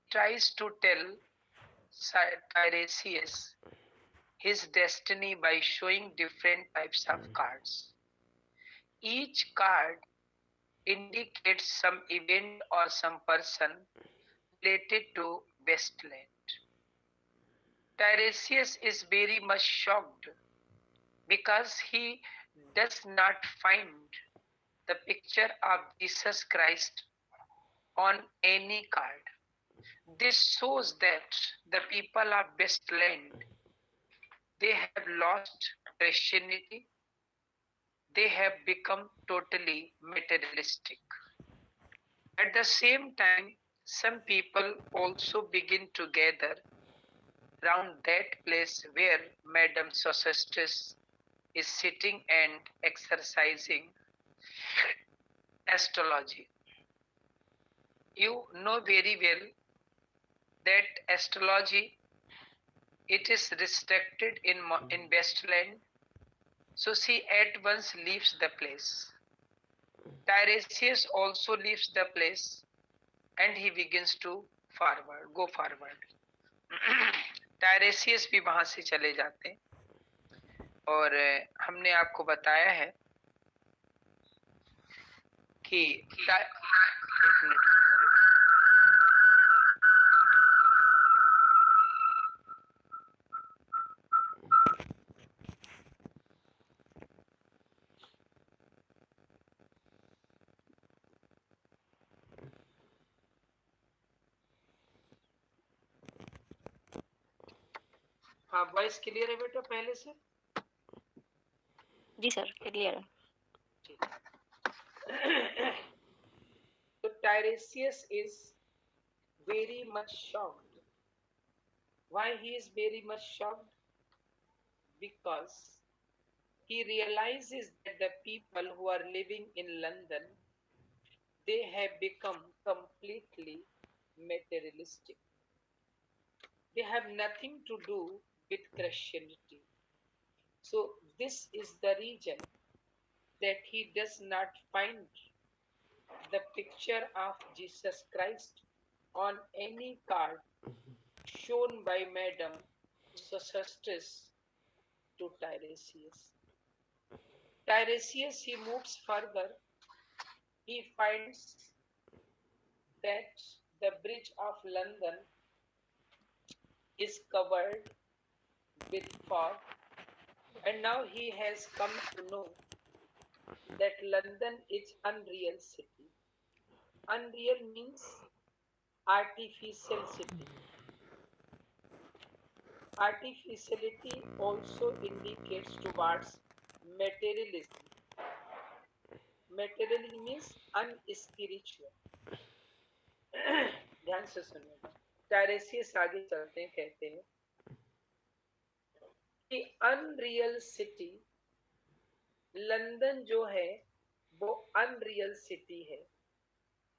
tries to tell Tiresias his destiny by showing different types of cards. Each card indicates some event or some person related to Westland. Tiresias is very much shocked because he does not find the picture of Jesus Christ on any card. This shows that the people of Westland, they have lost Christianity, they have become totally materialistic. At the same time, some people also begin to gather round that place where Madame Sosostris is sitting and exercising astrology. You know very well that astrology, it is restricted in Westland, so she at once leaves the place. Tiresias also leaves the place and he begins to go forward. टायरेसियस भी वहां से चले जाते हैं और हमने आपको बताया है कि एक मिनट हाँ, वॉइस क्लियर है बेटा पहले से? जी सर, क्लियर है। So Tiresias is very much shocked. Why he is very much shocked? Because he realizes that the people who are living in London, they have become completely materialistic. They have nothing to do with Christianity. So this is the reason that he does not find the picture of Jesus Christ on any card shown by Madame Sosostris to Tiresias. Tiresias, he moves further. He finds that the bridge of London is covered with fog, and now he has come to know that London is unreal city. Unreal means artificial city. Artificiality also indicates towards materialism. Materialism means unspiritual. ध्यान से सुनिए, टायरेसियस आगे चलते हैं, कहते हैं कि unreal city, London जो है वो अनरियल सिटी है,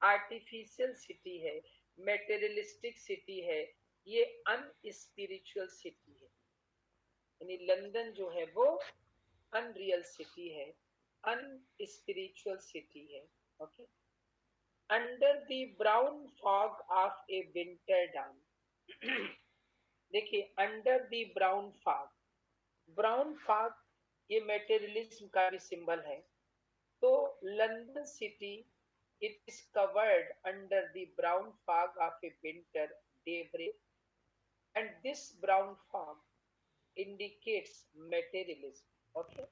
आर्टिफिशियल सिटी है, मेटेरियलिस्टिक सिटी है, ये अनस्पिरिचुअल सिटी है। यानी लंदन जो है वो अनरियल सिटी है, अनस्पिरिचुअल सिटी है। Okay, under the brown fog of a winter dawn. देखिए, under the brown fog, brown fog ये मेटेरियलिज्म का भी सिंबल है। तो London city, it is covered under the brown fog of a winter daybreak, and this brown fog indicates materialism. Okay,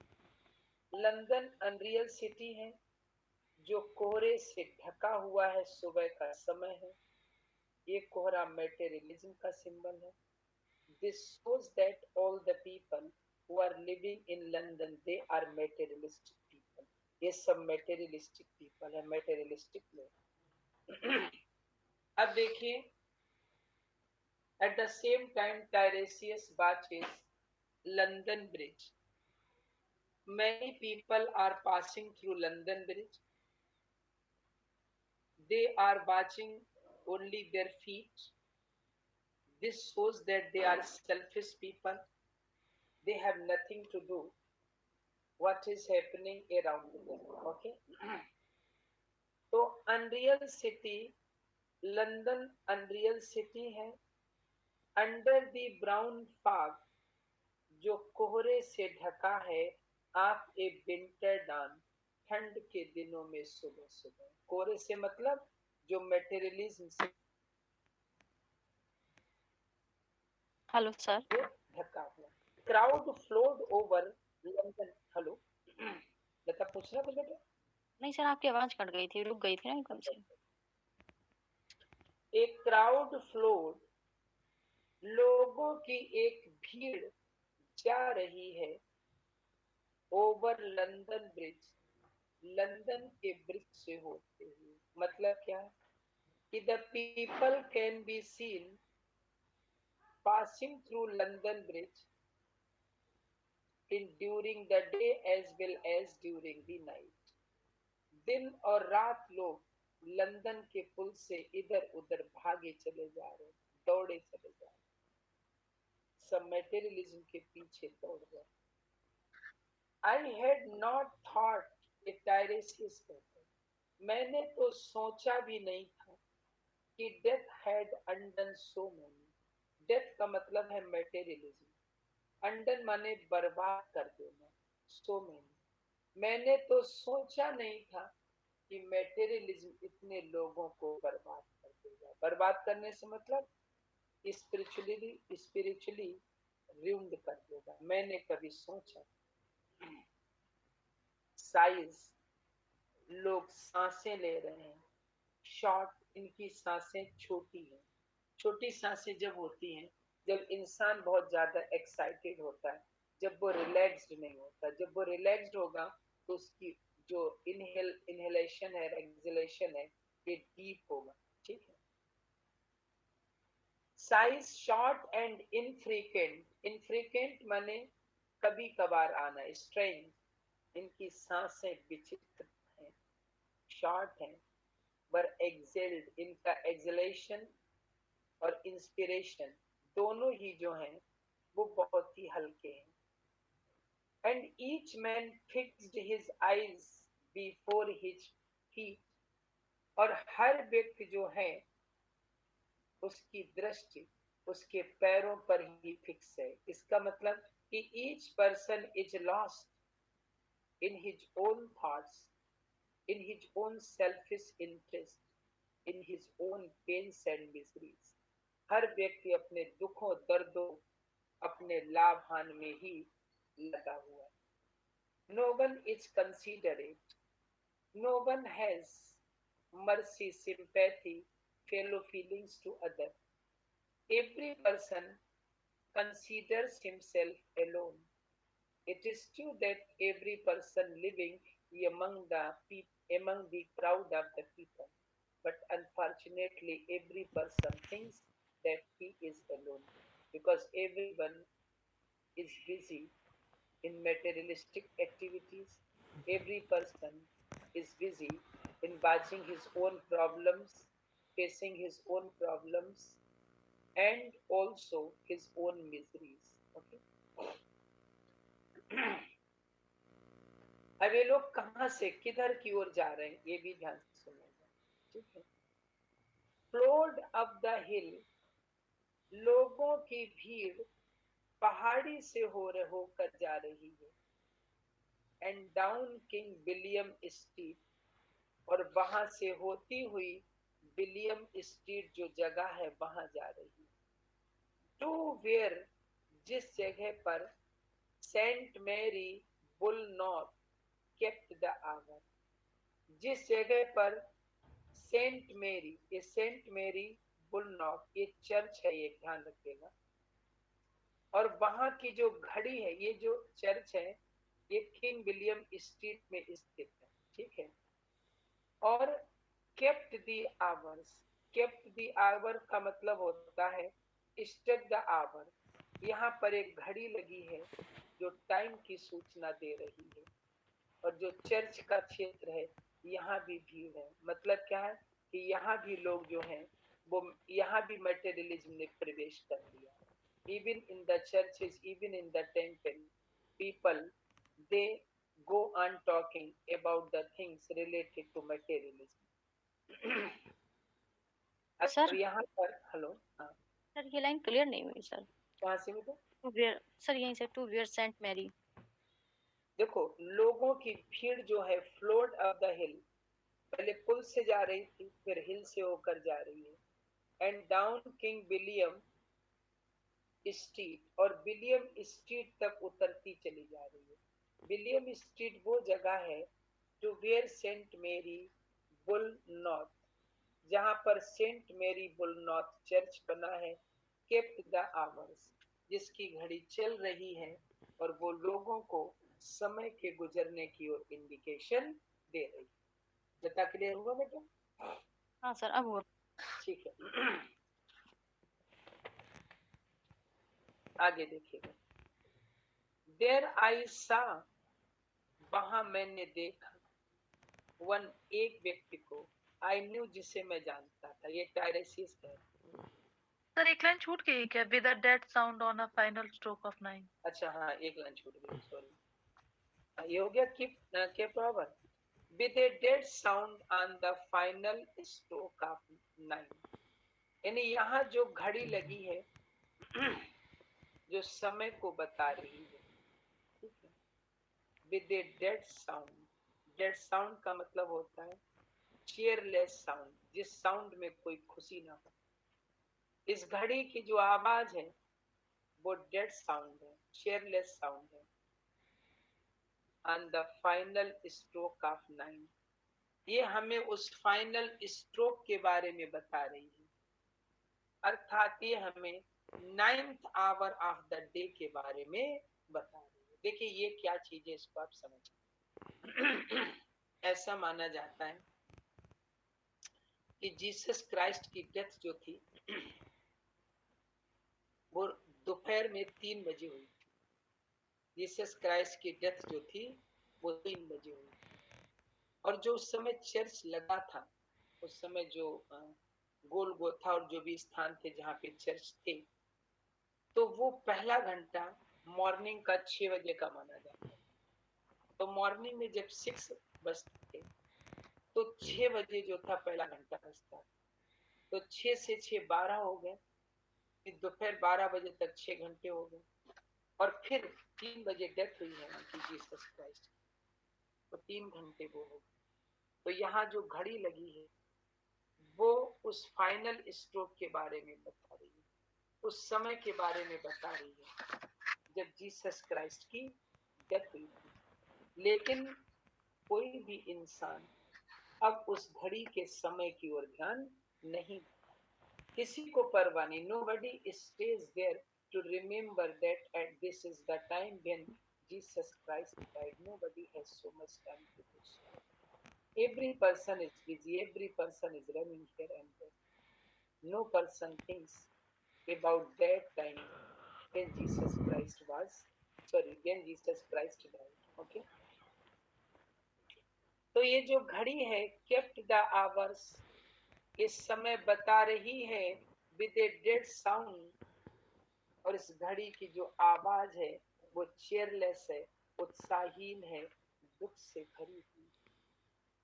London unreal city है जो कोहरे से ढका हुआ है, सुबह का समय है, ये कोहरा मेटेरियलिज्म का सिंबल है। This shows that all the people who are living in London, they are materialistic people. ये सब materialistic people है, materialistic लोग। अब देखिए, at the same time Tiresias watches London Bridge. Many people are passing through London Bridge. They are watching only their feet. This shows that they are selfish people. They have nothing to do what is happening around them. Okay, तो unreal city London unreal city है। Under the brown fog, जो कोहरे से ढका है, आप ए winter डान, ठंड के दिनों में सुबह सुबह। कोहरे से मतलब जो मेटेरियलिज्म से हेलो सर। ढका हुआ। Crowd flowed over London. Hello Lata, पूछना कुछ बेटा? नहीं सर, आपकी आवाज कट गई थी, रुक गई थी ना एकदम से। एक क्राउड फ्लोड, लोगों की एक भीड़ जा रही है ओवर लंदन ब्रिज, लंदन के ब्रिज से होते हुए। मतलब क्या है कि the people can be seen passing through London bridge in during the day as well as during the night. दिन और रात लोग लंदन के पुल से इधर उधर भागे चले जा रहे, दौड़े चले जा रहे, सब मेटेरियलिज्म के पीछे दौड़ रहे। I had not thought it Tiresias कहते, मैंने तो सोचा भी नहीं था कि death had undone so many. Death का मतलब है मेटेरियलिज्म, अनडन माने बर्बाद कर देना, सो मेनी। मैंने तो सोचा नहीं था कि मेटेरियलिज्म इतने लोगों को बर्बाद कर देगा। बर्बाद करने से मतलब स्पिरिचुअली रिउंड कर देगा, मैंने कभी सोचा। साइज, लोग सांसें ले रहे हैं। शॉर्ट, इनकी सांसें छोटी हैं। छोटी सांसें जब होती हैं जब इंसान बहुत ज्यादा एक्साइटेड होता है, जब वो रिलैक्स्ड नहीं होता। जब वो रिलैक्स्ड होगा तो उसकी जो इनहेलेशन है, एक्सलेशन है, ये डीप होगा। ठीक है। Size short and infrequent, infrequent माने कभी कभार आना, स्ट्रेंज। इनकी सांसें विचित्र हैं, शॉर्ट हैं, पर एक्सेल्ड, इनका एक्सलेशन और इंस्पिरेशन दोनों ही जो हैं वो बहुत ही हल्के हैं। And each man fixed his eyes before his feet, और हर व्यक्ति जो है उसकी दृष्टि उसके पैरों पर ही फिक्स है। इसका मतलब कि each person is lost in his own thoughts, in his own selfish interest, in his own pains and miseries. हर व्यक्ति अपने दुखों दर्दों, अपने लाभ हानि में ही लगा हुआ है। No one is considerate, no one has mercy, sympathy, fellow feelings to others. Every person considers himself alone. It is true that every person living among the crowd of the people, but unfortunately, every person thinks that he is alone because everyone is busy in materialistic activities. Every person is busy in watching his own problems, facing his own problems, and also his own miseries. Okay. अब ये लोग कहां से किधर की ओर जा रहे हैं ये भी ध्यान से सुनेगा। ठीक है। फ्लोड अप द हिल, लोगों की भीड़ पहाड़ी से होकर जा रही है। And down king William street, और वहां से होती हुई विलियम स्ट्रीट जो जगह है वहां जा रही है। टू वेयर, जिस जगह पर saint Mary Woolnoth kept the hour, जिस जगह पर सेंट मैरी, ये सेंट मैरी बुलनॉक ये चर्च है, ये ध्यान रखिएगा। और वहां की जो घड़ी है, ये जो चर्च है ये किंग विलियम स्ट्रीट में स्थित है। ठीक है। और kept the hours, kept the hour का मतलब होता है स्टक द आवर। यहाँ पर एक घड़ी लगी है जो टाइम की सूचना दे रही है। और जो चर्च का क्षेत्र है यहाँ भी भीड़ है। मतलब क्या है कि यहाँ भी लोग जो हैं वो, यहाँ भी मटेरियलिज्म ने प्रवेश कर लिया। Even in the churches, even in the temple, people they go on talking about the things related to materialism. Sir अब यहाँ पर हेलो, हाँ सर ये लाइन क्लियर नहीं हुई सर। कहाँ से बेटा? टू वेयर सर, यहीं से, टू वेयर सेंट मैरी। देखो, लोगों की भीड़ जो है फ्लोड अप द हिल, पहले पुल से जा रही थी, फिर हिल से होकर जा रही है, and down king William street, और विलियम स्ट्रीट तक उतरती चली जा रही है। विलियम स्ट्रीट वो जगह है टू वेयर सेंट मेरी बुल नॉर्थ, जहां पर सेंट मेरी बुल नॉर्थ चर्च बना है, केप्ट द आवर्स, जिसकी घड़ी चल रही है और वो लोगों को समय के गुजरने की ओर इंडिकेशन दे रही है। जता क्लियर हुआ बेटा? हाँ सर, अब हो। ठीक है। आगे देखिएगा। देर आई सा, वहां मैंने देखा, वन, एक व्यक्ति को, आई न्यू, जिसे मैं जानता था, ये टायरेसियस कह रहा है। सर एक लाइन छूट गई क्या? With a dead sound on a final stroke of 9। अच्छा हाँ, एक लाइन छूट गई, सॉरी। ये हो गया के proper, with a dead sound on the final stroke of 9, यानी यहाँ जो घड़ी लगी है जो समय को बता रही है, ठीक है, with a dead sound. Dead sound का मतलब होता है चीयरलेस साउंड, जिस साउंड में कोई खुशी ना हो। इस घड़ी की जो आवाज है वो डेड साउंड है, चेयरलेस साउंड है। On the final stroke of 9, ये हमें उस फाइनल स्ट्रोक के बारे में बता रही है, अर्थात ये हमें 9th hour of the day के बारे में बता रही है। देखिए ये क्या चीज है, इसको आप समझिए। ऐसा माना जाता है कि जीसस क्राइस्ट की डेथ जो थी वो दोपहर में 3 बजे हुई। जीसस क्राइस्ट की डेथ जो थी वो 3 बजे हुई, और जो उस समय चर्च लगा था, उस समय जो गोलगोथा और जो भी स्थान थे जहाँ पे चर्च थे, तो वो पहला घंटा मॉर्निंग का 6 बजे का माना जाता है। तो मॉर्निंग में जब 6 बजते थे तो 6 बजे जो था पहला घंटा बजता, तो 6 से 6 12 हो गए, फिर दोपहर 12 बजे तक 6 घंटे हो गए, और फिर 3 बजे डेथ हुई है उनकी, जीसस क्राइस्ट, तो 3 घंटे वो हो गए। तो यहाँ जो घड़ी लगी है वो उस फाइनल स्ट्रोक के बारे में बता रही है, उस समय के बारे में बता रही है जब जीसस क्राइस्ट की डेथ हुई थी। लेकिन कोई भी इंसान अब उस घड़ी के समय की ओर ध्यान नहीं, किसी को परवाह नहीं। Nobody stays there to remember that at this is the time when Jesus Christ died. Nobody has so much time to do so. Every person is busy, every person is running here and there. No person thinks about that time when Jesus Christ was, when Jesus Christ died. Okay? तो ये जो घड़ी है kept the hours, ये समय बता रही है with a dead sound, और इस घड़ी की जो आवाज है वो चेयरलेस है, उत्साहीन है, दुख से भरी हुई।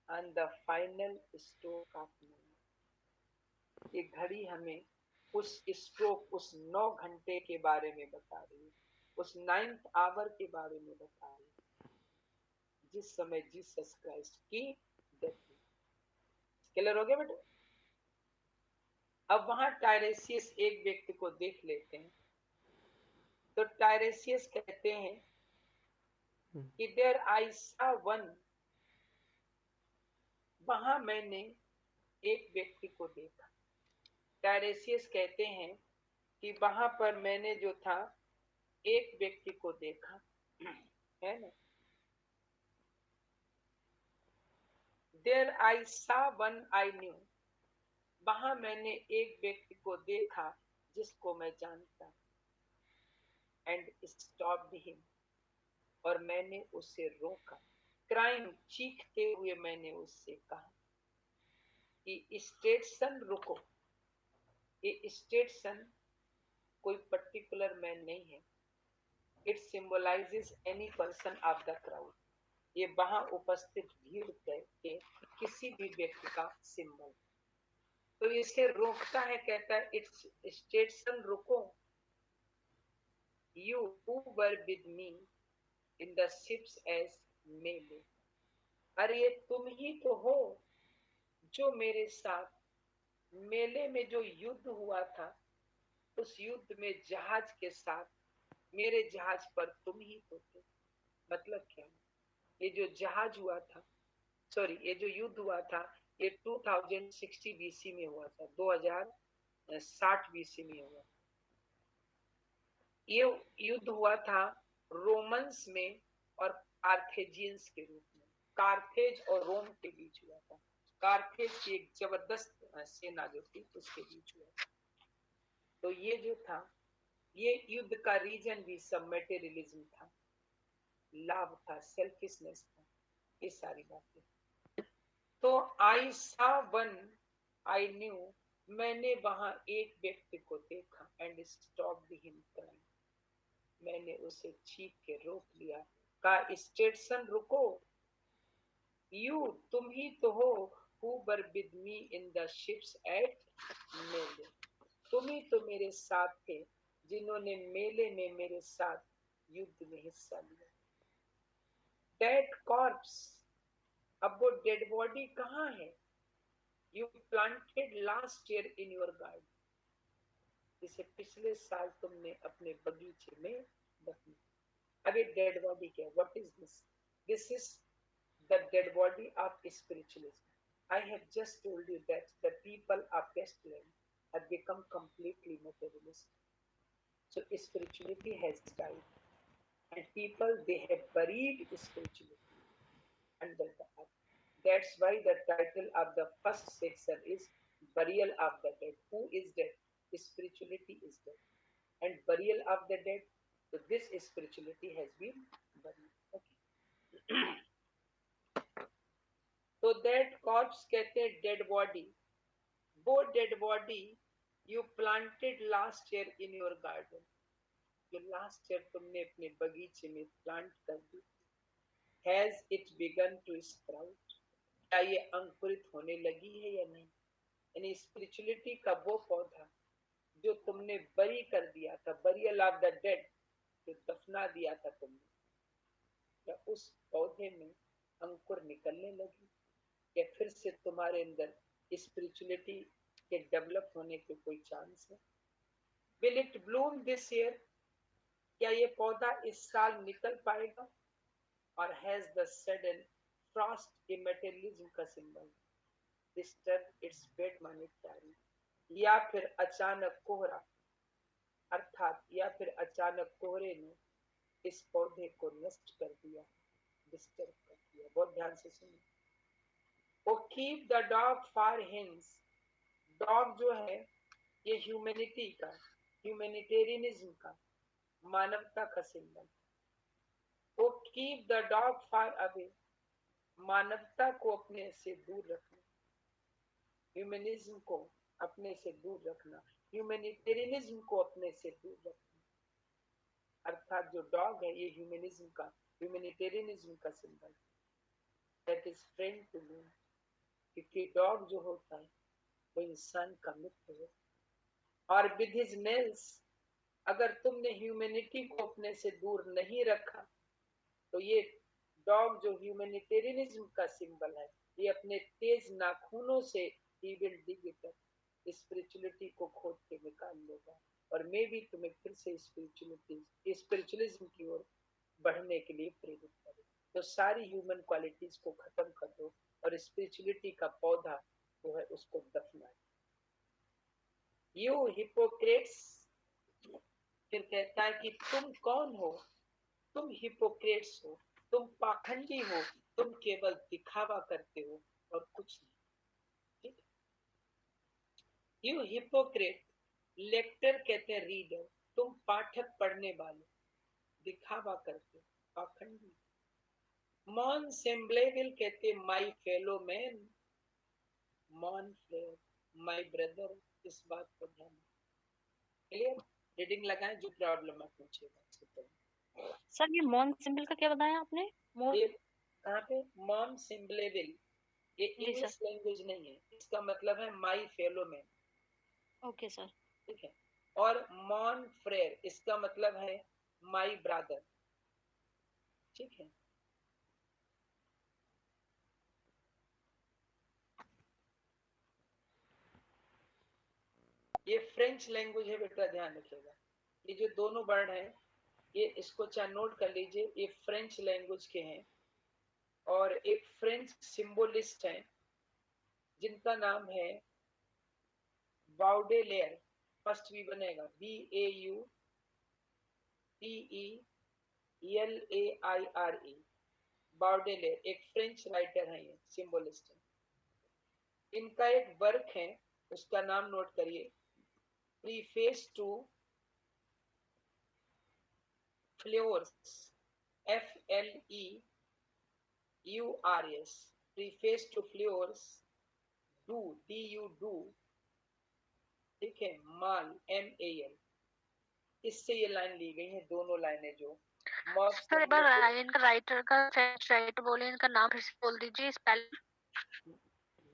And the final stroke of 9, ये घड़ी हमें उस स्ट्रोक, उस 9 घंटे के बारे में बता रही है, उस 9th आवर के बारे में बता रही है जिस समय जीसस क्राइस्ट की डेथ हुई। क्लियर हो गया बेटा? अब वहां टायरेसियस एक व्यक्ति को देख लेते हैं। तो टायरेसियस कहते हैं कि देयर आई सा वन, वहां मैंने एक व्यक्ति को देखा। टायरेसियस कहते हैं कि वहां पर मैंने जो था एक व्यक्ति को देखा, है ना। देयर आई सा वन आई न्यू, वहां मैंने एक व्यक्ति को देखा जिसको मैं जानता, एंड स्टॉप्ड हिम, और मैंने उसे रोका। क्राइम, चीखते हुए मैंने उससे कहा कि स्टेटसन रुको। ये स्टेटसन कोई पर्टिकुलर मैन नहीं है, it symbolizes any person of the crowd. ये वहां उपस्थित भीड़ के किसी भी व्यक्ति का सिंबल। तो इसे रोकता है, कहता है इट्स स्टेटसन रुको, you were with me in the ships as Mylae, अरे ये तुम ही तो हो जो मेरे साथ मेले में जो युद्ध हुआ था, उस युद्ध में जहाज के साथ, मेरे जहाज पर तुम ही तो थे। मतलब क्या, ये जो जहाज हुआ था, सॉरी ये जो युद्ध हुआ था, ये 2060 बीसी में हुआ था, 2060 बीसी में हुआ। ये युद्ध हुआ था रोमन्स में और कार्थेजियंस के रूप में, कार्थेज और रोम के बीच हुआ था। कार्थेज की एक जबरदस्त सेना जो थी उसके बीच हुआ था। तो ये जो था, ये युद्ध का रीजन भी सब मटेरियलिज्म था, लाभ था, सेल्फिशनेस था, ये सारी बातें। तो आई सा वन, आई न्यू, मैंने वहां एक व्यक्ति को देखा, एंड स्टॉप हिम क्राइंग, मैंने उसे चीख के रोक लिया, कहा स्टेटसन रुको, यू तुम ही तो हो, who were with me in the ships at Mylae, तुम ही तो मेरे साथ थे जिन्होंने मेले में मेरे साथ युद्ध में हिस्सा लिया। डेड कॉर्प्स, अब वो डेड बॉडी कहाँ है? You planted last year in your garden, जिसे पिछले साल तुमने अपने बगीचे में दफन। अब ये डेड बॉडी क्या है? What is this? This is the dead body of spiritualism. I have just told you that the people of Westland have become completely materialistic. So spirituality has died, and people, they have buried spirituality under the earth. That's why the title of the first section is Burial of the Dead. Who is dead? Spirituality is dead. And burial of the dead, so this spirituality has been buried. Okay. तो dead corpse कहते हैं dead body, वो dead body you planted last year in your garden, जो last year तुमने अपने बगीचे में plant कर दी। Has it begun to sprout, क्या ये अंकुरित होने लगी है या नहीं? यानी स्पिरिचुअलिटी का वो पौधा जो तुमने बरी कर दिया था, बरियल ऑफ द डेड, जो दफना दिया था तुमने, क्या उस पौधे में अंकुर निकलने लगी, या फिर से तुम्हारे अंदर स्पिरिचुअलिटी के डेवलप होने के कोई चांस है? Will it Bloom this year, क्या ये पौधा इस साल निकल पाएगा? और हैज द सडन फ्रॉस्ट इमेटेरियलिज्म का symbol disturb it's bed monetary, या फिर अचानक कोहरा, अर्थात या फिर अचानक कोहरे ने इस पौधे को नष्ट कर दिया, डिस्टर्ब कर दिया। बहुत ध्यान से सुनिए। वो keep the dog for hints, dog जो है ये ह्यूमैनिटी का, ह्यूमैनिटेरियनिज्म का, मानवता का सिंबल। वो keep the dog for away, मानवता को अपने से दूर रखना, ह्यूमनिज्म को अपने से दूर रखना, ह्यूमैनिटेरियनिज्म को अपने से दूर रखना। अर्थात जो डॉग है ये ह्यूमनिज्म का, ह्यूमैनिटेरियनिज्म का symbol, that is friend to me, क्योंकि डॉग जो होता है वो इंसान का मित्र है। और विद हिज नेल्स, अगर तुमने ह्यूमैनिटी को अपने से दूर नहीं रखा, तो ये डॉग जो ह्यूमैनिटेरियनिज्म का सिंबल है, ये अपने तेज नाखूनों से he will dig it up, spirituality को खोद के निकाल लेगा, और मैं भी तुम्हें फिर से स्पिरिचुअलिज्म की ओर बढ़ने के लिए प्रेरित करें। तो सारी ह्यूमन क्वालिटीज को खत्म कर दो और स्पिरिचुअलिटी का पौधा जो है उसको दफनाए। यू हिपोक्रेट्स, फिर कहता है कि तुम कौन हो? तुम हिपोक्रेट्स हो, तुम पाखंडी हो, तुम केवल दिखावा करते हो और कुछ नहीं। ठीक, यू हिपोक्रेट, लेक्टर कहते हैं रीडर, तुम पाठक पढ़ने वाले, दिखावा करते, पाखंडी। मॉन सेम्बलेविल कहते माई फेलो मैन, मॉन फ्लेयर, माई ब्रदर, इस बात को ध्यान। क्लियर? रीडिंग लगाएं, जो प्रॉब्लम है पूछेगा। सर ये मॉन सिंबल का क्या बताया आपने? ये कहाँ पे? मॉन सिम्बलेविल, ये जी सर। इंग्लिश लैंग्वेज नहीं है, इसका मतलब है माई फेलो मैन, ओके सर। ठीक है। और मॉन फ्रेयर इसका मतलब है माई ब्रदर, ठीक है। ये फ्रेंच लैंग्वेज है बेटा, ध्यान रखिएगा। ये जो दोनों वर्ड हैं, ये इसको चाहे नोट कर लीजिए, ये फ्रेंच लैंग्वेज के हैं। और एक फ्रेंच सिंबोलिस्ट हैं जिनका नाम है बाउडेलेयर, फर्स्ट भी बनेगा BAUDELAIRE, बाउडेलेयर एक फ्रेंच राइटर है, ये सिंबोलिस्ट है। इनका एक वर्क है, उसका नाम नोट करिए, preface to floors, FLEURS, preface to floors, DU, ठीक है, माल MAL, इससे ये लाइन ली गई है, दोनों लाइनें जो सर एक बार इनका राइटर का फ्रेंच राइटर बोले, इनका नाम फिर से बोल दीजिए, स्पेल।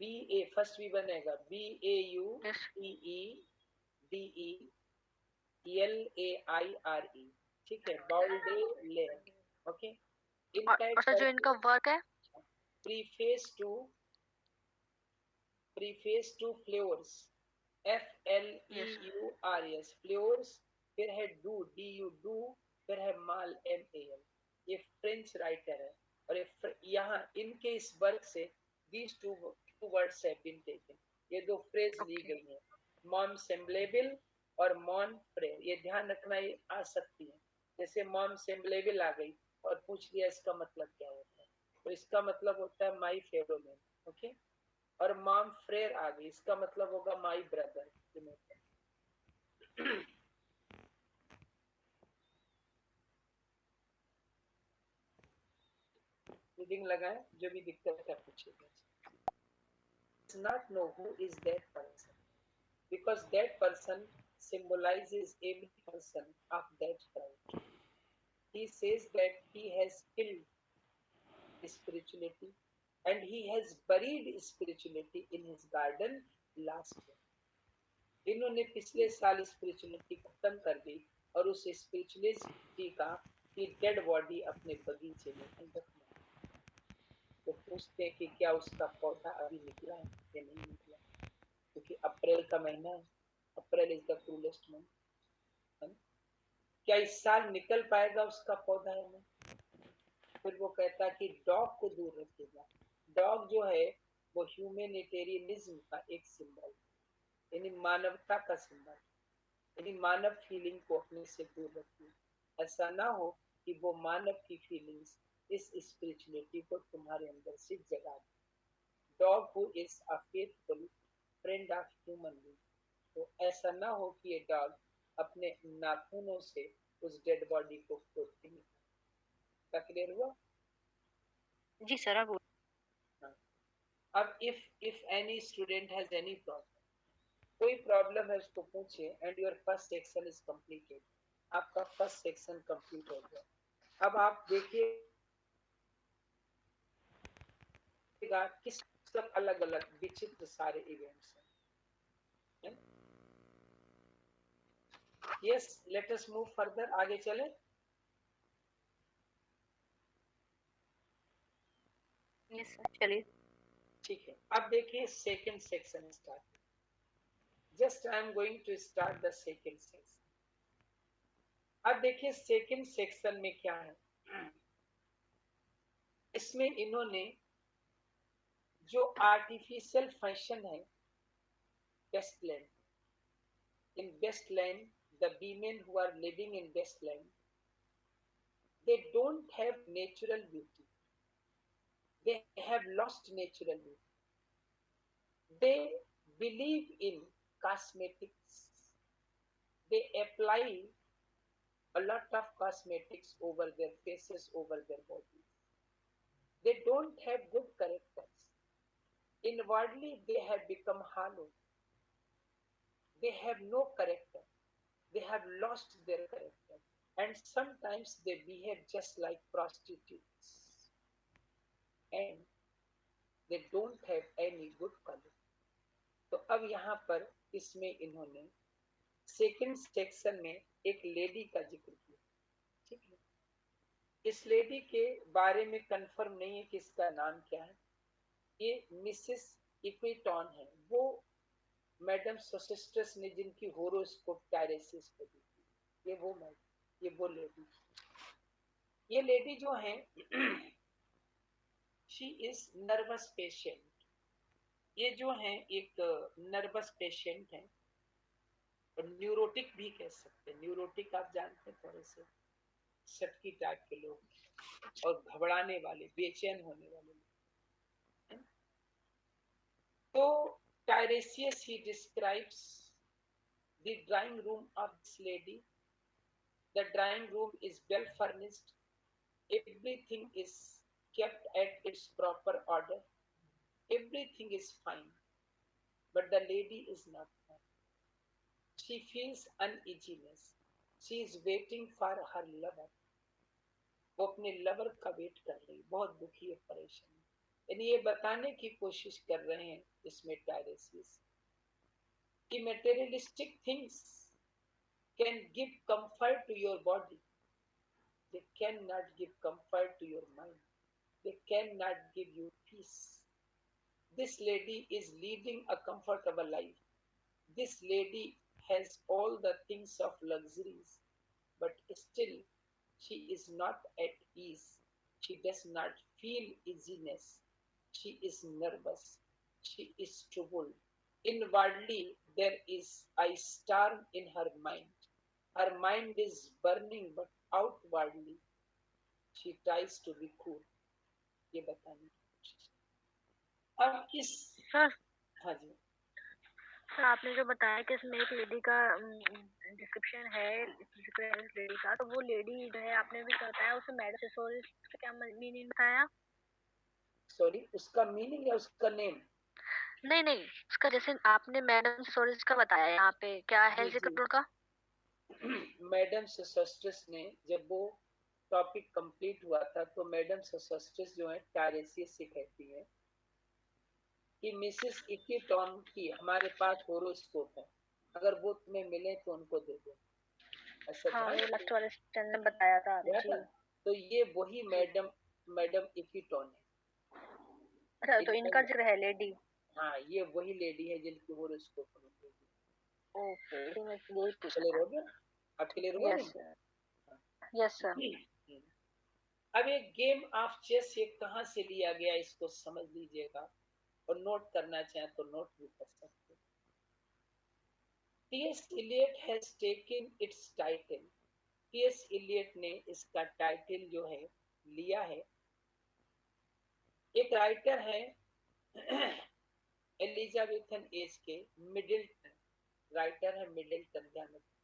BA फर्स्ट भी बनेगा BAUDELAIRE, ठीक है, बाउडेलेयर, ओके। इनका एक और सर जो इनका वर्क है, preface to floors, FLEURS, floors, फिर है DU, फिर है माल MAL। ये फ्रेंच राइटर है, और यहाँ इनके इस वर्क से these two words have been taken, ये दो फ्रेज ली गई है, मॉम सेम्बलेबल और मॉन फ्रेयर। ये ध्यान रखना, ये आ सकती है, जैसे मॉम सेम्बलेबल आ गई और पूछ लिया इसका मतलब क्या होता है, तो इसका मतलब होता है माई फेलो मैन, ओके। और मॉम फ्रेयर आ गई, इसका मतलब होगा माई ब्रदर। रीडिंग लगाए, जो भी दिक्कत है पूछिएगा। Does not know who is that person because that person symbolizes every person of that crowd. He says that he has killed spirituality and he has buried spirituality in his garden last year. इन्होंने पिछले साल spirituality खत्म कर दी और उस spirituality का dead body अपने बगीचे में दफना। तो पूछते हैं कि क्या उसका पौधा अभी निकला है या नहीं निकला, क्योंकि अप्रैल का महीना है, April is the coolest month, क्या इस साल निकल पाएगा उसका पौधा या नहीं। फिर वो कहता है कि डॉग को दूर रखिएगा। डॉग जो है वो ह्यूमैनिटेरियनिज्म का एक सिंबल, यानी मानवता का सिंबल, यानी मानव फीलिंग को अपने से दूर रखिए। ऐसा ना हो कि वो मानव की फीलिंग्स इस स्पिरिचुअलिटी को तुम्हारे अंदर से जगा दे। Dog who is a faithful friend of human being, तो ऐसा ना हो कि ये डॉग अपने नाखूनों से उस डेड बॉडी को खोद के निकाले। क्लियर हुआ? जी सर, अब हाँ। अब if any student has any problem, कोई प्रॉब्लम है उसको पूछिए, and your first section is completed. आपका फर्स्ट सेक्शन कंप्लीट हो गया। अब आप देखिएगा किस सब अलग अलग विचित्र सारे इवेंट्स हैं। Yes, let us move further, आगे चले। यस सर, चलिए। ठीक है, अब देखिए second section start. Just I am going to start the second section. अब देखिए सेकंड सेक्शन में क्या है। इसमें इन्होंने जो आर्टिफिशियल फंक्शन है Westland, in Westland, the women who are living in Westland, they don't have natural beauty. They have lost natural beauty. They believe in cosmetics. They apply a lot of cosmetics over their faces, over their bodies. They don't have good characters. Inwardly, they have become hollow. They have no character. They have lost their character. And sometimes they behave just like prostitutes. And they don't have any good color. तो अब यहाँ पर इसमें इन्होंने second section में एक lady का जिक्र किया, ठीक है। इस लेडी के बारे में कंफर्म नहीं है कि इसका नाम क्या है। ये मिसेस इक्विटॉन है, वो मैडम सोसिस्टर्स ने जिनकी होरोस्कोप टायरेसिस को दी थी, ये वो मैडम, ये वो लेडी। ये लेडी जो है शी इज नर्वस पेशेंट। ये जो है एक नर्वस पेशेंट है, और न्यूरोटिक भी कह सकते हैं। न्यूरोटिक आप जानते हैं, थोड़े से सटकी टाइप के लोग और घबराने वाले, बेचैन होने वाले लोग। तो Tiresias, he describes the drawing room of this lady. The drawing room is well furnished. Everything is kept at its proper order. Everything is fine, but the lady is not fine. She feels uneasiness. She is waiting for her lover. वो अपने lover का wait कर रही, बहुत दुखी है, परेशान है। यानी ये बताने की कोशिश कर रहे हैं इसमें टायरेसिस कि materialistic things can give comfort to your body. They cannot give comfort to your mind. They cannot give you peace. This lady is leading a comfortable life. This lady has all the things of luxuries, but still she is not at ease. She does not feel easiness. She is nervous. She is troubled. Inwardly, there is a storm in her mind. Her mind is burning, but outwardly, she tries to be cool. ये बताने की कोशिश। अब इस sir हाँ जी, sir आपने जो बताया कि इसमें एक लेडी का डिस्क्रिप्शन है लेडी का, तो वो लेडी जो है आपने भी बताया उसे मैडम सिसोदिस का क्या मीनिंग बताया? सॉरी, उसका मीनिंग या उसका नेम? नहीं नहीं, उसका जैसे आपने मैडम सिसोदिस का बताया, यहाँ पे क्या है जी जिक्र जी, उनका? मैडम सिसोस्ट्रस ने जब वो टॉपिक कंप्लीट हुआ था, तो मैडम सिसोस्ट्रस जो है टायरेसियस से कहती है कि मिसेस इक्विटॉन की हमारे पास होरोस्कोप है, अगर वो तुम्हें मिले तो उनको दे दो। ऐसा हाँ, था वो लास्ट वाले स्टैंड में बताया था क्या जी। था? तो ये वही मैडम इक्विटॉन है। अच्छा, तो इनका इन्होंने, जिक्र है लेडी। हाँ, ये वही लेडी है जिनकी होरोस्कोप हमें दे दी। ओके, तो मैं यही पूछा क्लियर था। हो गया? अब क्लियर हुआ यस नहीं? Sir, yes sir. अब एक गेम ऑफ चेस ये कहाँ से लिया गया, इसको समझ लीजिएगा, और नोट करना चाहें तो नोट भी कर सकते हैं। T S. Eliot has taken its title. T S. Eliot ने इसका टाइटल जो है लिया है, एक राइटर है एलिजाबेथन एज के, मिडिल्टन, राइटर है मिडिल्टन, ध्यान रखें,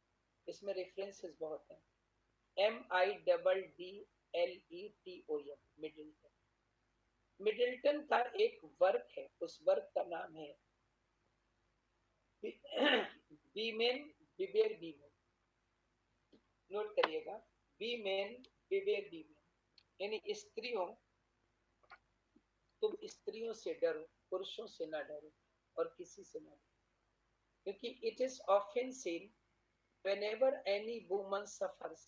इसमें रेफरेंसेस बहुत हैं। MIDDLETON, Middleton. मिडिल्टन का एक वर्क है, उस वर्क का नाम है बीमेन बिबेर बीमेन। नोट करिएगा, बीमेन बिबेर बीमेन, यानी स्त्रियों, तुम स्त्रियों से डरो, पुरुषों से ना डरो, और किसी से ना डरो, क्योंकि it is often seen whenever any woman suffers,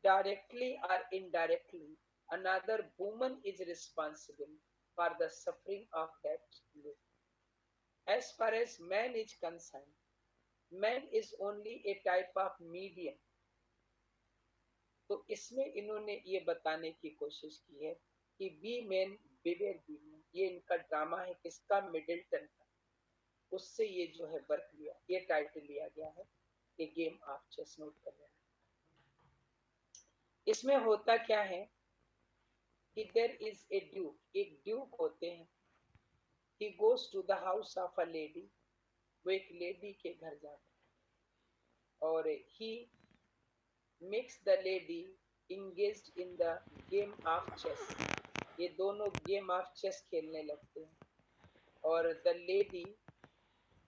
directly or indirectly, another woman is responsible for the suffering of that woman. As far as man is concerned, man is only a type of medium. तो इसमें इन्होंने ये बताने की कोशिश की है कि women beware women, ये इनका ड्रामा है, किसका? मिडिल्टन का। उससे ये जो है वर्क लिया, ये टाइटल लिया गया है, ये गेम ऑफ चेस। नोट कर रहे हैं। इसमें होता क्या है कि देयर इज ए ड्यूक, एक ड्यूक होते हैं, he goes to the house of a lady, वो एक लेडी के घर जाता है, और he makes the lady engaged in the game of chess. ये दोनों गेम ऑफ चेस खेलने लगते हैं, और the lady,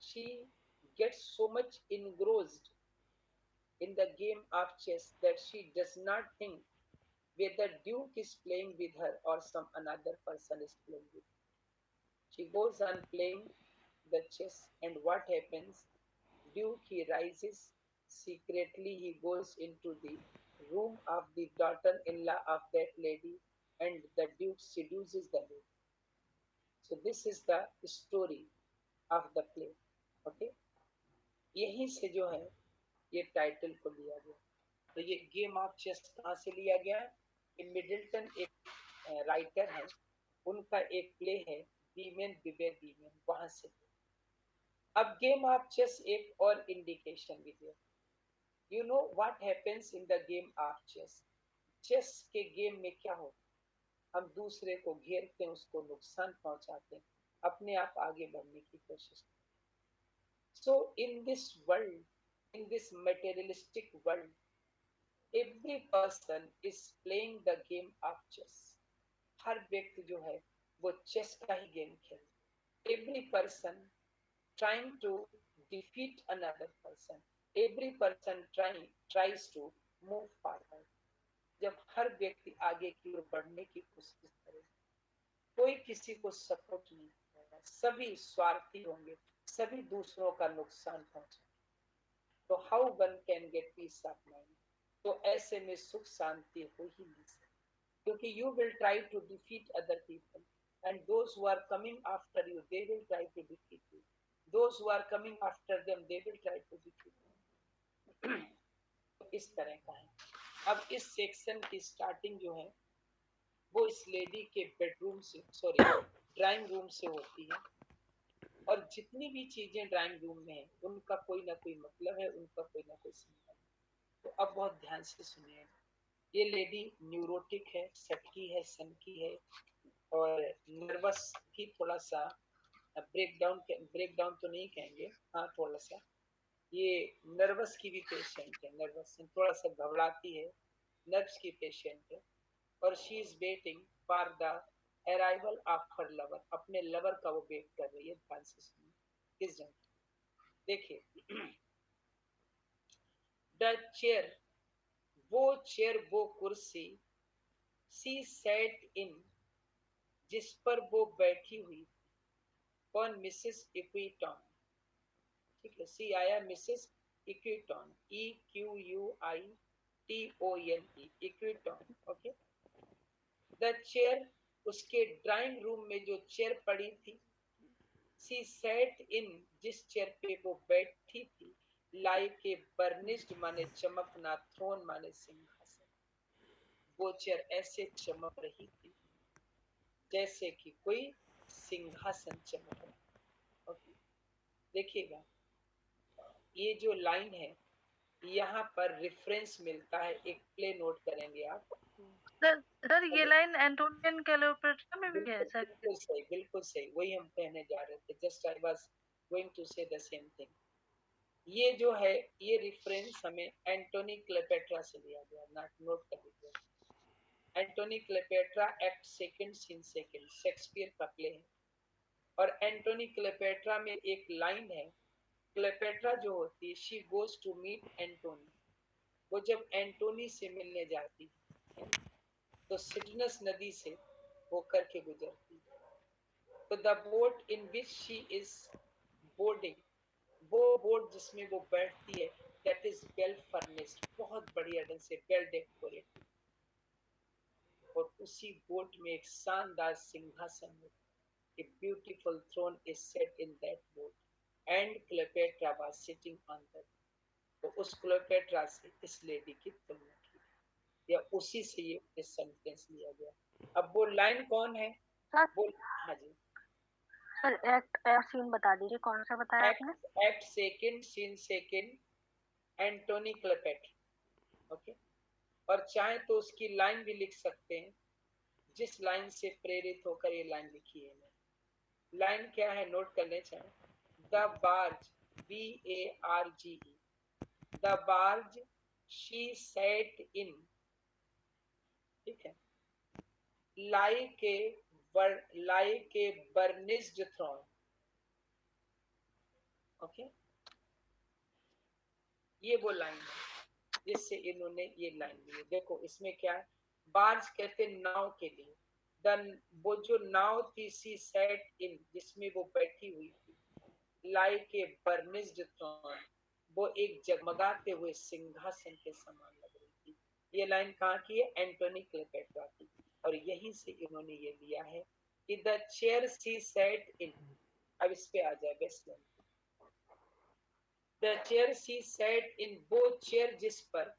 she gets so much engrossed in the game of chess that she does not think whether Duke is playing with her or some another person is playing with her. She goes on playing the chess, and what happens? Duke he rises secretly. He goes into the room of the daughter-in-law of that lady, and the Duke seduces the lady. So this is the story of the play. Okay, यहीं से जो है ये title को लिया गया। तो ये गेम ऑफ चेस कहाँ से लिया गया? मिडिल्टन एक राइटर है, उनका एक प्ले है बीमेन बिबे बीमेन, वहां से। अब गेम ऑफ चेस एक और इंडिकेशन भी दिया। You know what happens in the game of chess? Chess के गेम में क्या होता है? हम दूसरे को घेरते हैं, उसको नुकसान पहुंचाते हैं, अपने आप आगे बढ़ने की कोशिश करते। So in this world, in this materialistic world, every person is playing the game of chess. हर व्यक्ति जो है वो चेस का ही गेम खेलता है। Every person trying to defeat another person. Every person tries to move forward. जब हर व्यक्ति आगे की ओर बढ़ने की कोशिश करे, कोई किसी को सपोर्ट नहीं करेगा, सभी स्वार्थी होंगे, सभी दूसरों का नुकसान पहुंचे, तो how one can get piece of mind? तो ऐसे में सुख शांति हो ही नहीं सकती, क्योंकि you will try to defeat other people and those who are coming after you they will try to defeat you, those who are coming after them they will try to defeat them. इस तरह का है। अब इस section की starting जो है वो इस लेडी के बेडरूम से, सॉरी, ड्राइंग रूम से होती है, और जितनी भी चीजें ड्राइंग रूम में है उनका कोई ना कोई मतलब है, उनका कोई ना कोई संबंध है। तो अब बहुत ध्यान से सुनिए। ये लेडी न्यूरोटिक है, सटकी है, सनकी है, और नर्वस भी थोड़ा सा, ब्रेकडाउन तो नहीं कहेंगे, हाँ थोड़ा सा ये नर्वस की भी पेशेंट है, नर्वस थोड़ा सा घबराती है, नर्व्स की पेशेंट है, और she is waiting for the arrival of her lover. अपने लवर का वो वेट कर रही है। ध्यान से सुनिए किस जन, देखिए द चेयर, वो कुर्सी, सी सेट इन, जिस पर वो बैठी हुई, कौन? Mrs Equiton. ठीक है, सी आया Mrs Equiton, EQUITON, Equiton. Okay, the chair, उसके ड्राइंग रूम में जो चेयर पड़ी थी, सी सेट इन, जिस चेयर पे वो बैठी थी, लाइक ए बर्निश्ड माने चमकना, थ्रोन माने सिंहासन, वो चेयर ऐसे चमक रही थी जैसे कि कोई सिंहासन चमक रहा। ओके, देखिएगा ये जो लाइन है यहाँ पर रेफरेंस मिलता है, एक प्ले नोट करेंगे आप। सर ये लाइन एंटोनियन क्लेयोपेट्रा में भी है सर? बिल्कुल सही, बिल्कुल सही, वही हम कहने जा रहे थे। Just I was going to say the same thing. ये जो है ये रेफरेंस हमें एंटोनी क्लेयोपेट्रा से लिया गया, नोट कर लीजिए। Antony Cleopatra act second scene second, Shakespeare का प्ले है, और एंटोनी क्लेयोपेट्रा में एक लाइन है, क्लेयोपेट्रा जो होती है, she goes to meet Antony, वो जब एंटोनी से मिलने जाती है तो सिटनस नदी से होकर के गुजरती है। तो the boat in which she is boarding, वो बोट जिसमें वो बैठती है, दैट इज वेल फर्निश्ड, बहुत बढ़िया ढंग से वेल डेकोरेटेड, और उसी बोट में एक शानदार सिंहासन है, a beautiful throne is set in that boat and Cleopatra was sitting on that। तो उस क्लेयोपेट्रा से इस लेडी की तुलना की, या उसी से ये सेंटेंस लिया गया। अब वो लाइन कौन है? सर वो, हाँ जी, सर एक्ट सीन बता दीजिए, कौन सा बताया आपने? Act second scene second, Antony Cleopatra. Okay, और चाहे तो उसकी लाइन भी लिख सकते हैं, जिस लाइन से प्रेरित होकर ये लाइन लिखी है। लाइन क्या है, नोट करने चाहे। The barge, BARGE, the barge she sat in, ठीक है, like a burnished throne। Okay, ये वो लाइन है जिससे इन्होंने ये लाइन ली है। देखो इसमें क्या है, बार्ज कहते नाव के लिए, वो जो नाव थी सी सेट इन, जिसमें वो बैठी हुई थी, लाइक ए बर्निस्ड थ्रोन, वो एक जगमगाते हुए सिंहासन के समान लग रही थी। ये लाइन कहाँ की है? एंटोनी क्लेपेट्रा की। और यहीं से इन्होंने ये लिया है कि the chair she sat in. अब इस पे आ जाए best line. The chair she sat in, वो चेयर जिस पर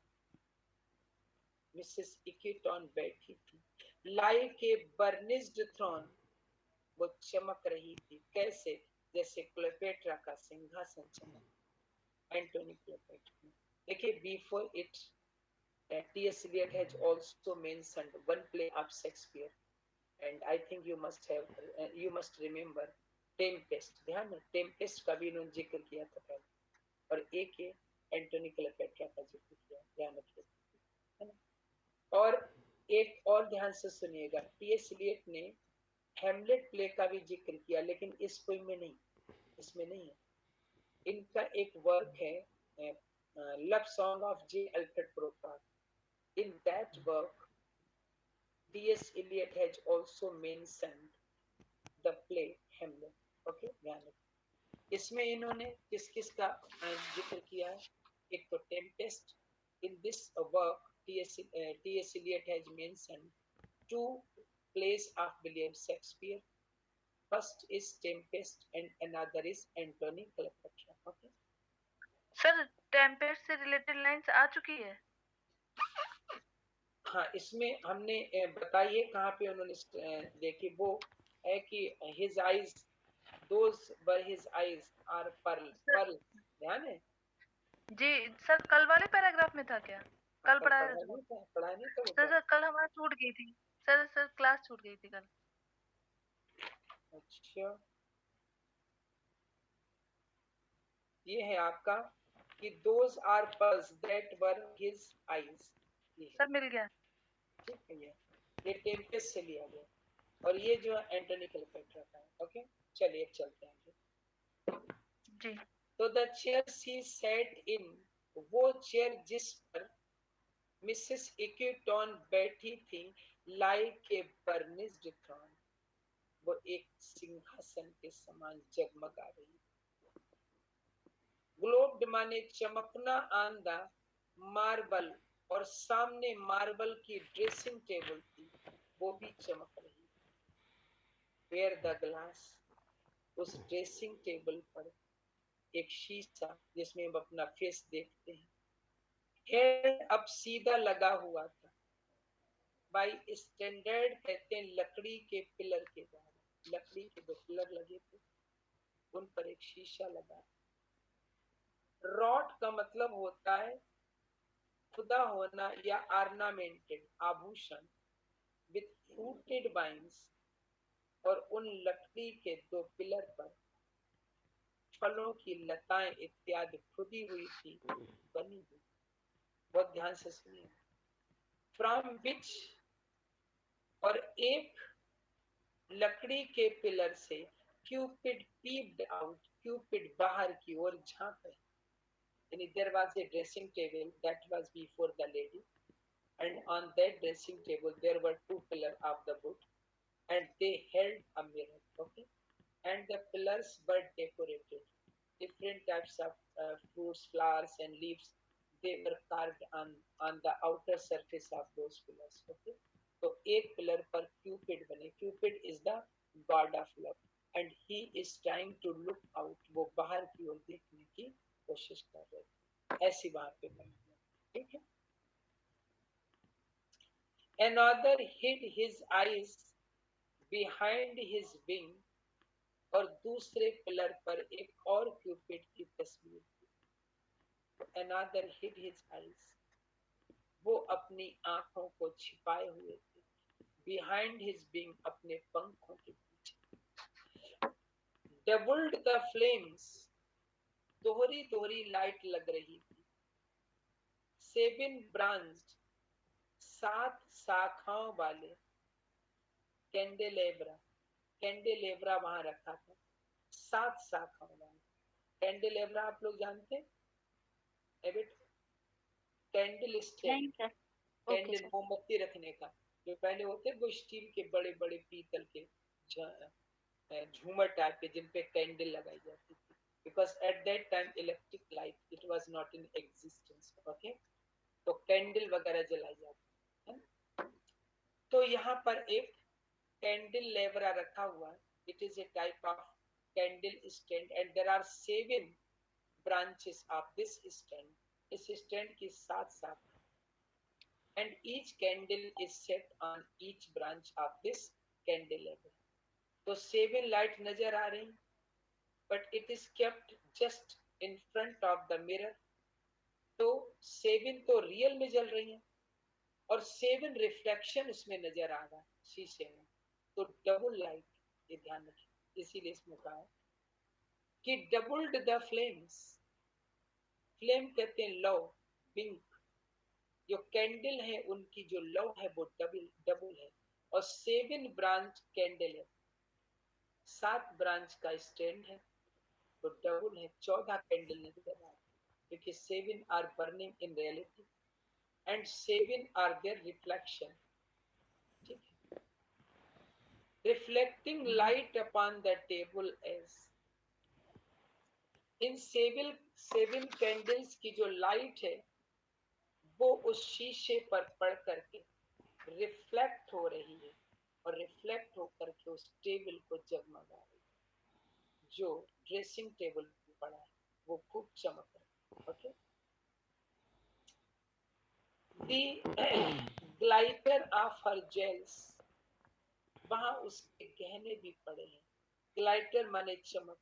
मिसेस इक्यूटॉन बैठी थी, लाइक ए बर्निस्ड थ्रोन, वो चमक रही थी। कैसे? जैसे क्लेपेट्रा का सिंहासन चमक। एंटोनी क्लेपेट्रा। देखिए, before it T.S. Eliot has also mentioned one play of Shakespeare, and I think you must remember Tempest. ध्यान है, Tempest का भी इन्होंने जिक्र किया था पहले, और एक ये एंटोनी क्लेपेट्रा का जिक्र किया, ध्यान रखिए, है ना। और एक और ध्यान से सुनिएगा, T.S. Eliot ने हेमलेट प्ले का भी जिक्र किया, लेकिन इस पोइम में नहीं, इसमें नहीं है। इनका एक वर्क है love song of J Alfred Prufrock. In that work, T.S. Eliot has also mentioned the play Hamlet. Okay, ध्यान रखिए। इसमें इन्होंने किस किस का जिक्र किया है? एक तो Tempest. In this work, T.S. Eliot has mentioned two plays of William Shakespeare. First is Tempest and another is Antony Cleopatra. Okay. Sir Tempest से रिलेटेड लाइंस आ चुकी है? हाँ, इसमें हमने बताइए कहाँ पे उन्होंने देखी, वो है कि his eyes, those were his eyes are pearl, ध्यान है? जी सर, कल वाले पैराग्राफ में था क्या? कल कल पढ़ाया पढ़ा नहीं था सर? सर कल हमारा छूट गई थी सर, क्लास छूट गई थी कल। अच्छा, ये है आपका कि those are pearls that were his eyes, sir मिल गया। ठीक है। ये टेम्पेस्ट से लिया गया, और ये जो एंटोनी क्लेपेट्रा का है। ओके, चलिए चलते हैं जी। तो the chair she sat in, वो चेयर जिस पर मिसेस इक्यूटॉन बैठी थी, लाइक ए बर्निस्ड थ्रोन, वो एक सिंहासन के समान जगमगा रही। ग्लोब्ड माने चमकना, ऑन द मार्बल, और सामने मार्बल की ड्रेसिंग टेबल थी, वो भी चमक रही। वेयर द ग्लास, उस ड्रेसिंग टेबल पर एक शीशा जिसमें हम अपना फेस देखते हैं, हेड अब सीधा लगा हुआ था। बाई स्टैंडर्ड कहते हैं लकड़ी के पिलर के द्वारा, लकड़ी के दो पिलर लगे थे, उन पर एक शीशा लगा। रॉड का मतलब होता है खुदा होना या ऑर्नामेंटेड, आभूषण, विथ फ्रूटेड वाइन्स, और उन लकड़ी के दो पिलर पर फलों की लताएं इत्यादि खुदी हुई थी, बनी हुई। बहुत ध्यान से सुनिए। फ्रॉम विच, और एक लकड़ी के पिलर से क्यूपिड पीप्ड आउट, क्यूपिड बाहर की ओर झांक रहे। यानी there was a dressing table that was before the lady, and on that dressing table there were two pillars of the wood, and they held a mirror. Okay, and the pillars were decorated, different types of fruits, flowers and leaves, they were carved on the outer surface of those pillars. Okay, तो एक pillar पर Cupid बने, Cupid is the god of love, and he is trying to look out, वो बाहर की ओर देखने की कोशिश कर रहे थे, ऐसी वहां पे बनी। ठीक है। Another hid his eyes behind his wing, और दूसरे पिलर पर एक और क्यूपिड की तस्वीर थी। Another hid his eyes, वो अपनी आंखों को छिपाए हुए थे। Behind his wing, अपने पंखों के पीछे। Doubled the flames, दोहरी दोहरी लाइट लग रही थी। Seven branched, 7 शाखाओं वाले कैंडेलेब्रा, कैंडेलेब्रा वहां रखा था, 7 शाखाओं वाले कैंडेलेब्रा। आप लोग जानते हैं? कैंडल स्टैंड, कैंडल मोमबत्ती रखने का, जो पहले होते वो स्टील के बड़े बड़े पीतल के झूमर टाइप के जिन पे कैंडल लगाई जाती थी, because at that time electric light it was not in existence. Okay, तो कैंडल वगैरह जलाई जाती है। तो यहाँ पर एक कैंडल लेबरा रखा हुआ है। It is a type of candle stand and there are 7 branches of this stand. इस स्टैंड की 7 शाखाएं and each candle is set on each branch of this candelabra. तो 7 लाइट नजर आ रही, but it is kept just in front of the mirror. तो 7 तो real में जल रही हैं और 7 रिफ्लेक्शन उसमें नजर आ रहा है शीशे में, तो डबल लाइट, ये ध्यान रखिए, इसीलिए इसमें कहा है कि डबल्ड द फ्लेम्स। फ्लेम कहते हैं लव, पिंक। जो कैंडल है उनकी जो लव है वो डबल डबल है। और 7 ब्रांच कैंडल है, 7 ब्रांच का स्टैंड है तो डबल है, 14 कैंडल नजर आ रहा है, क्योंकि 7 are burning in reality and 7 are their reflection. ठीक है, reflecting light upon the table edge. इन 7 कैंडल्स की जो लाइट है वो उस शीशे पर पड़ करके रिफ्लेक्ट हो रही है और रिफ्लेक्ट होकर के उस टेबल को जगमगा रही है। जो ड्रेसिंग टेबल पर पड़ा है वो खूब चमक रहा है। Okay, the glitter of her jewels, वहां उसके गहने भी पड़े हैं। ग्लाइटर माने चमक,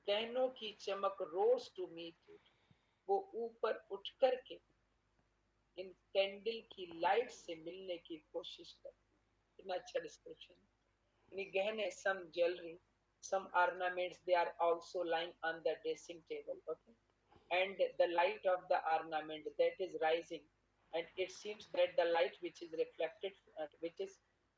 गहनों की चमक रोज टू मीट इट, वो ऊपर उठ करके इन कैंडल की लाइट से मिलने की कोशिश करती है। इतना अच्छा डिस्क्रिप्शन। यानी गहने, सम jewellery, some ornaments, they are also lying on the dressing table. Okay, and the light of the ornament that is rising, and it seems that the light which is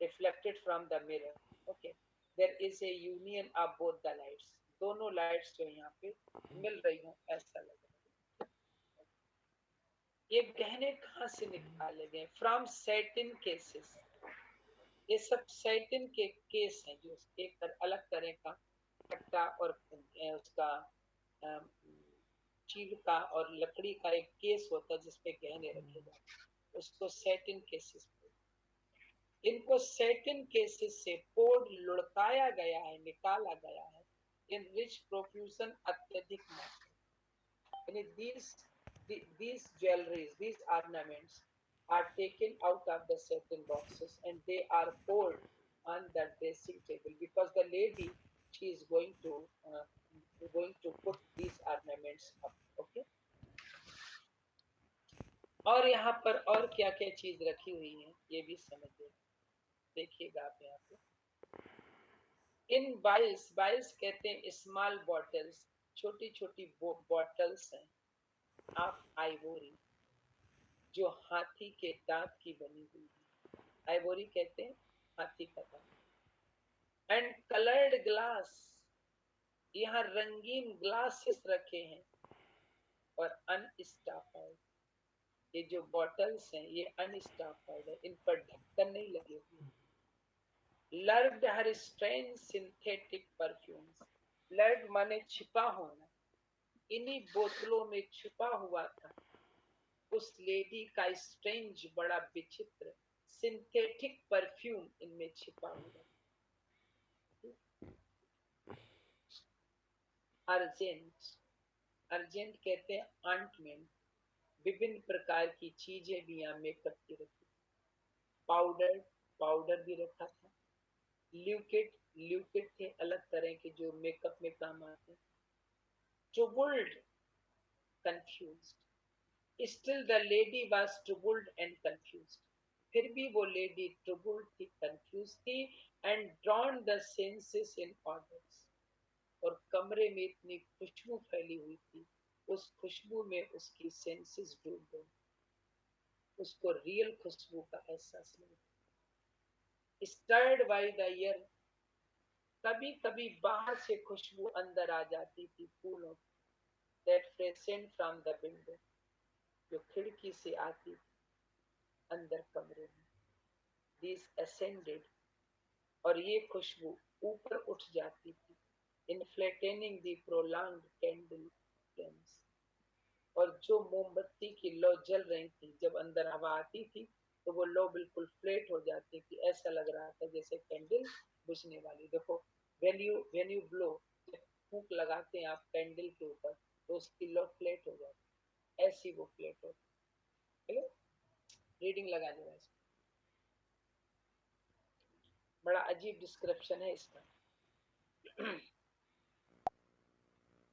reflected from the mirror. Okay, there is a union of both the lights. दोनों lights जो यहाँ पे मिल रही हो ऐसा लग रहा है। ये गहने कहाँ से निकाले गए? From satin cases. ये सब सैटिन के केस हैं, जो एक अलग तरह का कट्टा और उसका चील का और लकड़ी का एक केस होता है जिसपे गहने रखे जाते हैं, उसको सैटिन केसेस। इनको सैटिन केसेस से पोर्ड लुढ़काया गया है, निकाला गया है इन रिच प्रोफ्यूजन, अत्यधिक मात्रा। यानी these jewelries, these ornaments are taken out of the certain boxes and they are poured on the dressing table because the lady, she is going to put these ornaments up. Okay, और यहाँ पर और क्या क्या चीज रखी हुई है ये भी समझिए, देखिएगा आप यहाँ पे। इन बाइल्स, बाइल्स कहते हैं स्मॉल बॉटल्स, छोटी छोटी बॉटल्स हैं ऑफ आइवोरी, जो हाथी के दांत की बनी हुई है। आइवोरी कहते हैं हाथी का दांत। एंड कलर्ड ग्लास, यहाँ रंगीन ग्लासेस रखे हैं और अनस्टॉपर्ड। ये जो बॉटल्स हैं ये अनस्टॉपर्ड है, इन पर ढक्कन नहीं लगे हुए। लर्ड हर स्ट्रेन सिंथेटिक परफ्यूम्स, लर्ड माने छिपा होना, इन्हीं बोतलों में छुपा हुआ था उस लेडी का स्ट्रेंज, बड़ा विचित्र सिंथेटिक परफ्यूम इनमें छिपा हुआ। अर्जेंट, अर्जेंट कहते हैं ऑइंटमेंट, विभिन्न प्रकार की चीजें भी यहाँ मेकअप की रखी। पाउडर, पाउडर भी रखा था। ल्यूकेट, ल्यूकेट थे अलग तरह के जो मेकअप में काम आते हैं। Troubled, confused, Still the lady was troubled and confused. फिर भी वो लेडी troubled थी, confused थी and drawn the senses in orders. और कमरे में इतनी खुशबू फैली हुई थी, उस खुशबू में उसकी सेंसेस डूब गई, उसको रियल खुशबू का एहसास नहीं। Stirred by the air, कभी कभी बाहर से खुशबू अंदर आ जाती थी फूलों, that freshened from the window, जो खिड़की से आती अंदर कमरे में। these ascended, और ये खुशबू ऊपर उठ जाती थी, inflating the prolonged candle flames, और जो मोमबत्ती की लौ जल रही थी, जब अंदर हवा आती थी तो वो लौ बिल्कुल फ्लेट हो जाती थी, ऐसा लग रहा था जैसे कैंडल बुझने वाली। देखो, when you blow, जब फूंक लगाते हैं आप कैंडल के ऊपर तो उसकी लौ फ्लेट हो जाती, ऐसी वो फ्लेट होती है। रीडिंग लगा देना इसको, बड़ा अजीब डिस्क्रिप्शन है इसका।